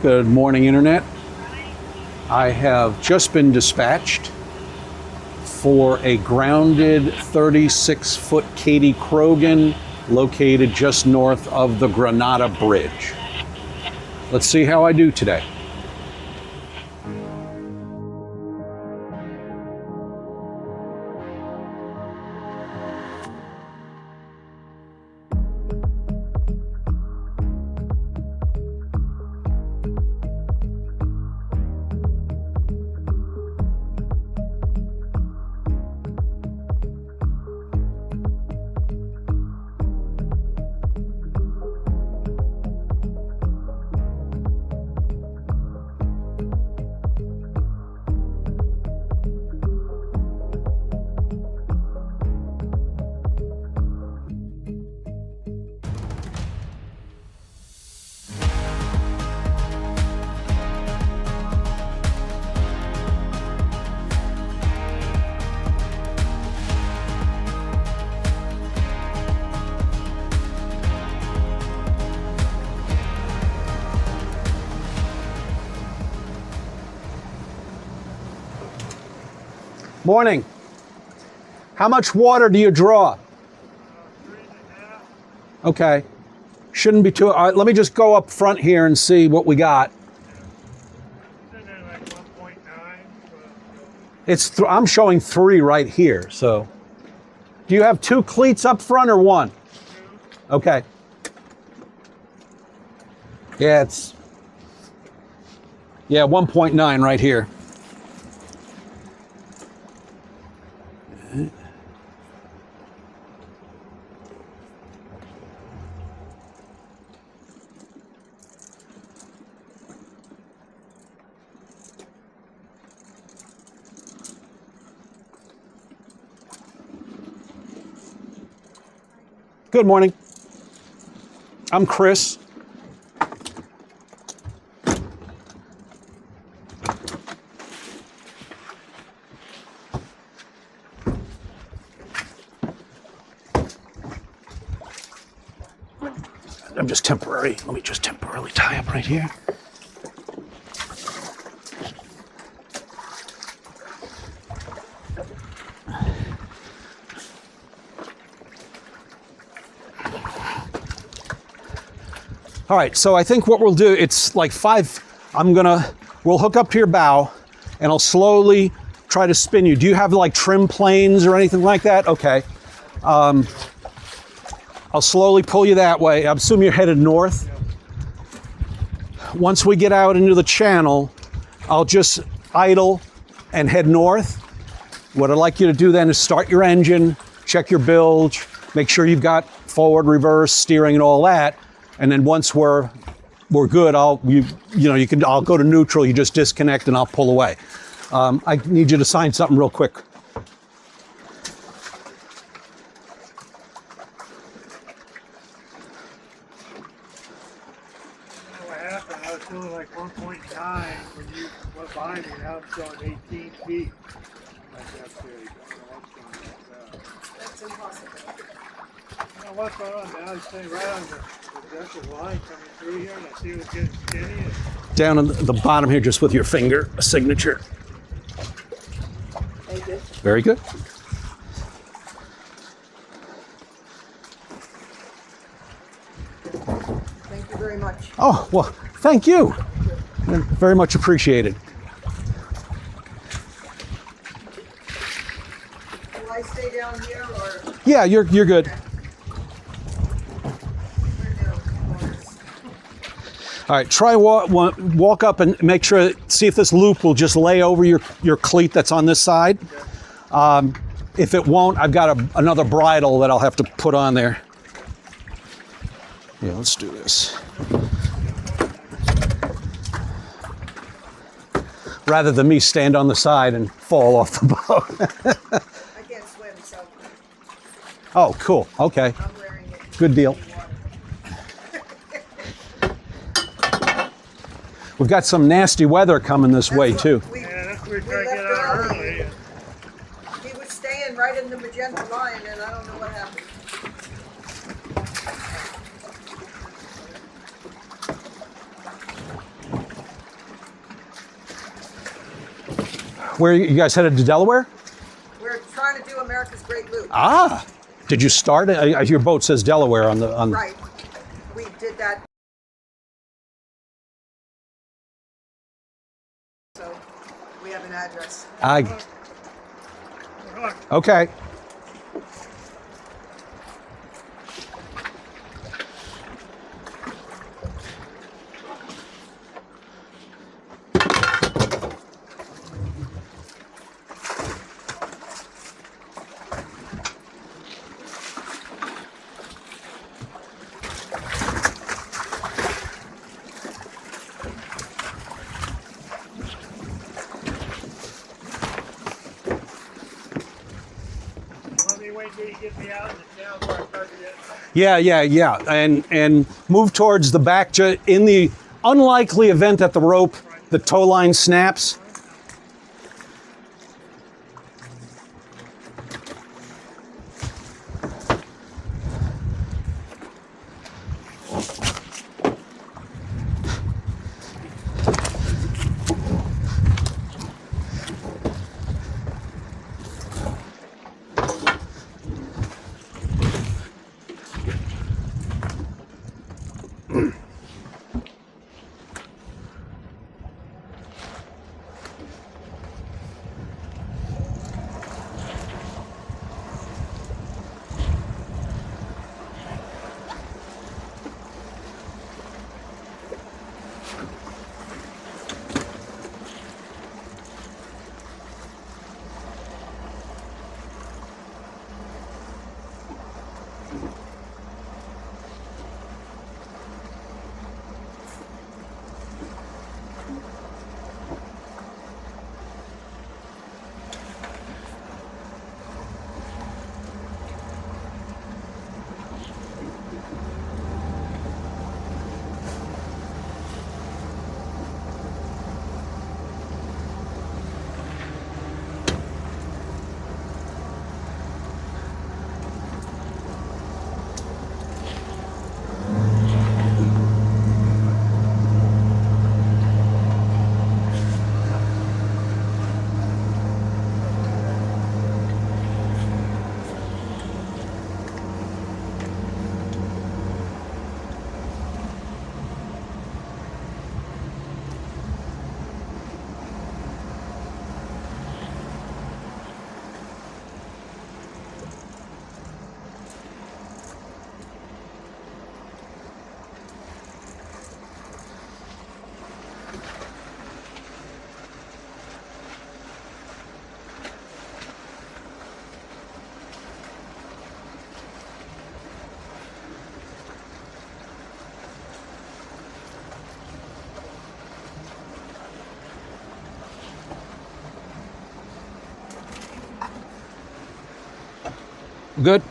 Good morning, Internet. I have just been dispatched for a grounded 36-foot Katie Krogan located just north of the Granada Bridge. Let's see how I do today. Morning. How much water do you draw? 3.5. Okay. Shouldn't be too. All right, let me just go up front here and see what we got. It's in like 1.9. It's I'm showing 3 right here. So, do you have 2 cleats up front or 1? 2. Okay. Yeah, it's 1.9 right here. Good morning. I'm Chris. Let me just temporarily tie up right here. All right, so I think what we'll do, it's like 5, we'll hook up to your bow and I'll slowly try to spin you. Do you have like trim planes or anything like that? Okay. I'll slowly pull you that way. I assume you're headed north. Once we get out into the channel, I'll just idle and head north. What I'd like you to do then is start your engine, check your bilge, make sure you've got forward, reverse, steering and all that. And then once we're good, I'll go to neutral, you just disconnect and I'll pull away. I need you to sign something real quick. What happened? I was doing like 1.9 when you went by me. Now I'm showing 18 feet. Like that's big. I don't know what's going on. That's impossible. I don't know what's going on now. I'm staying right on the projected line coming through here, and I see it was getting skinny. Down on the bottom here, just with your finger, a signature. Thank you. Very good. Thank you very much. Oh, well, thank you. Very much appreciated. Will I stay down here or? Yeah, you're good. All right, try walk up and make sure, see if this loop will just lay over your cleat that's on this side. If it won't, I've got another bridle that I'll have to put on there. Yeah, let's do this. Rather than me stand on the side and fall off the boat. I can't swim, so Oh, cool. Okay. I'm wearing it. Good deal. We've got some nasty weather coming this way too. Yeah, that's where we try to get out early. He was staying right in the magenta line, and I don't know what happened. Where you guys headed to Delaware? We're trying to do America's Great Loop. Ah, did you start? Your boat says Delaware on the. Right. We did that. So we have an address. Okay. Get me out of the town where I started it. Yeah. And move towards the back in the unlikely event that the tow line snaps. Good.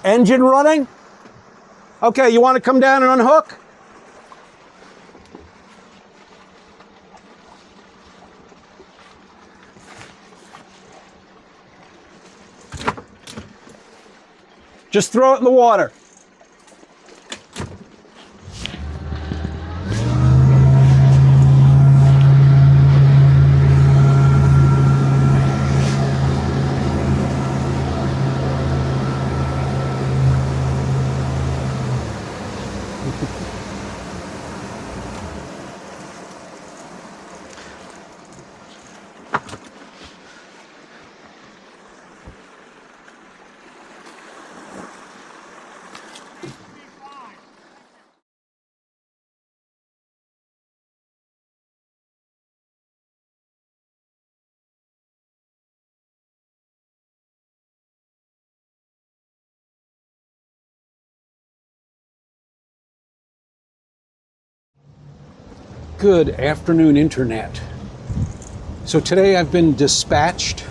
Engine running? Okay, you want to come down and unhook? Just throw it in the water. Good afternoon, Internet. So today I've been dispatched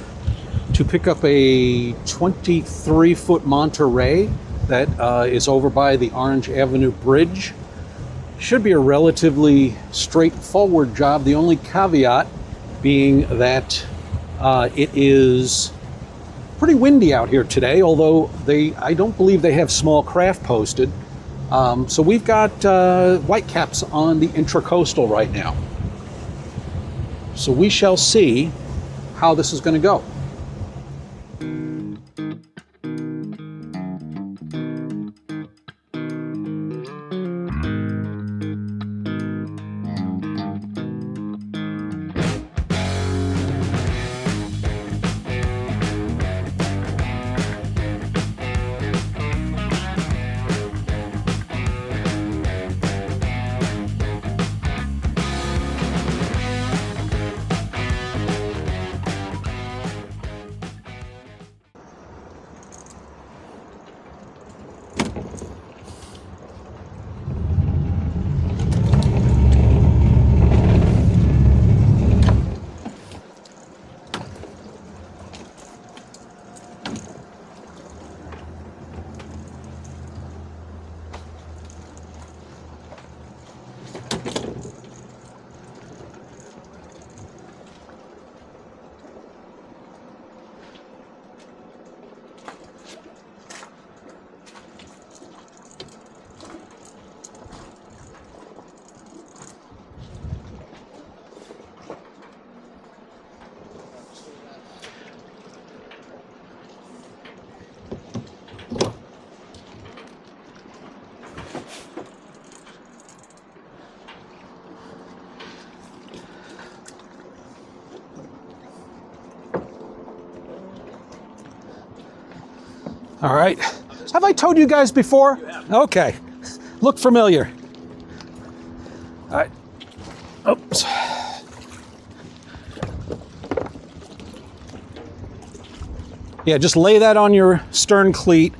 to pick up a 23-foot Monterey that is over by the Orange Avenue Bridge. Should be a relatively straightforward job. The only caveat being that it is pretty windy out here today, although I don't believe they have small craft posted. So we've got white caps on the intracoastal right now. So we shall see how this is going to go. All right. Have I told you guys before? Okay. Look familiar. All right. Oops. Yeah, just lay that on your stern cleat.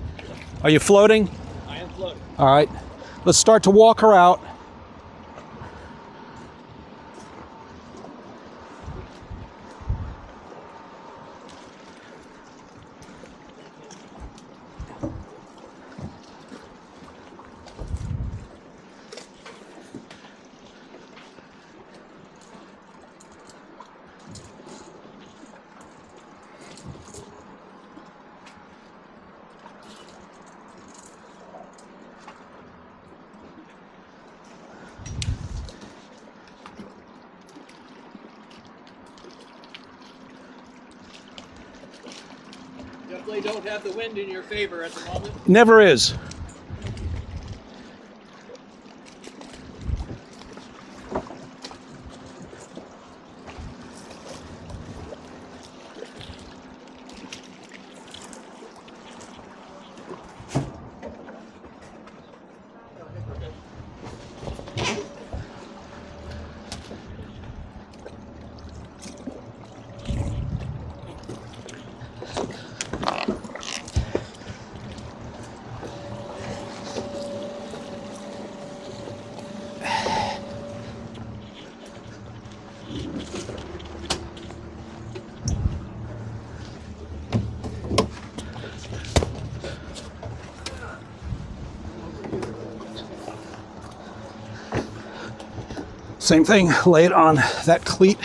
Are you floating? I am floating. All right. Let's start to walk her out. Definitely don't have the wind in your favor at the moment. Never is. Same thing, lay it on that cleat.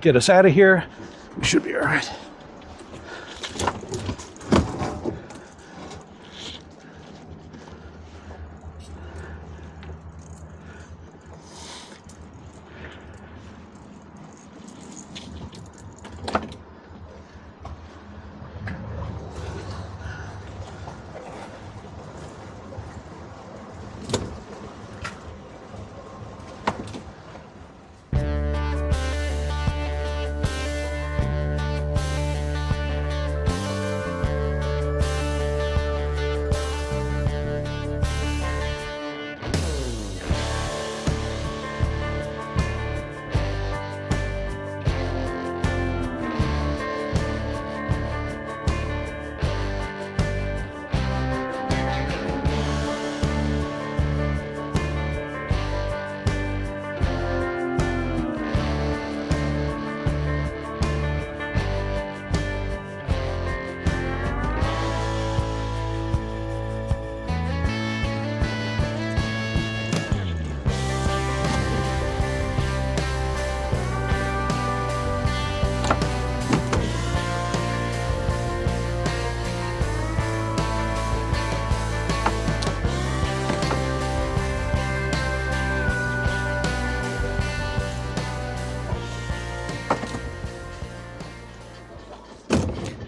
Get us out of here. We should be all right.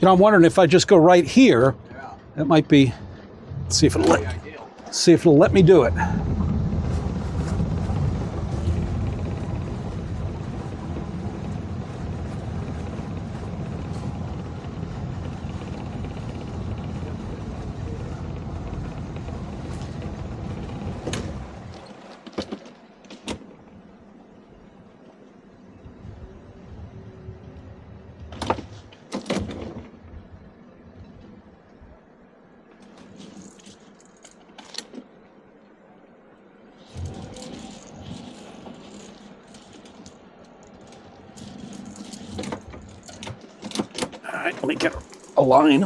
know, I'm wondering if I just go right here, that might be, let's see if it'll let me do it. All right, let me get a line.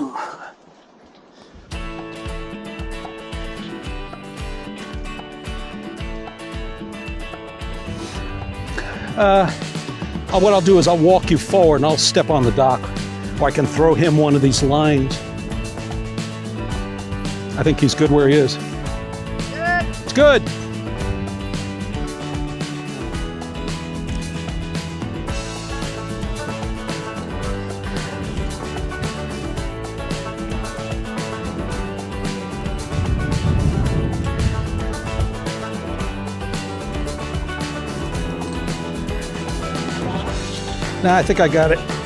What I'll do is I'll walk you forward and I'll step on the dock, or I can throw him one of these lines. I think he's good where he is. It's good. Nah, I think I got it.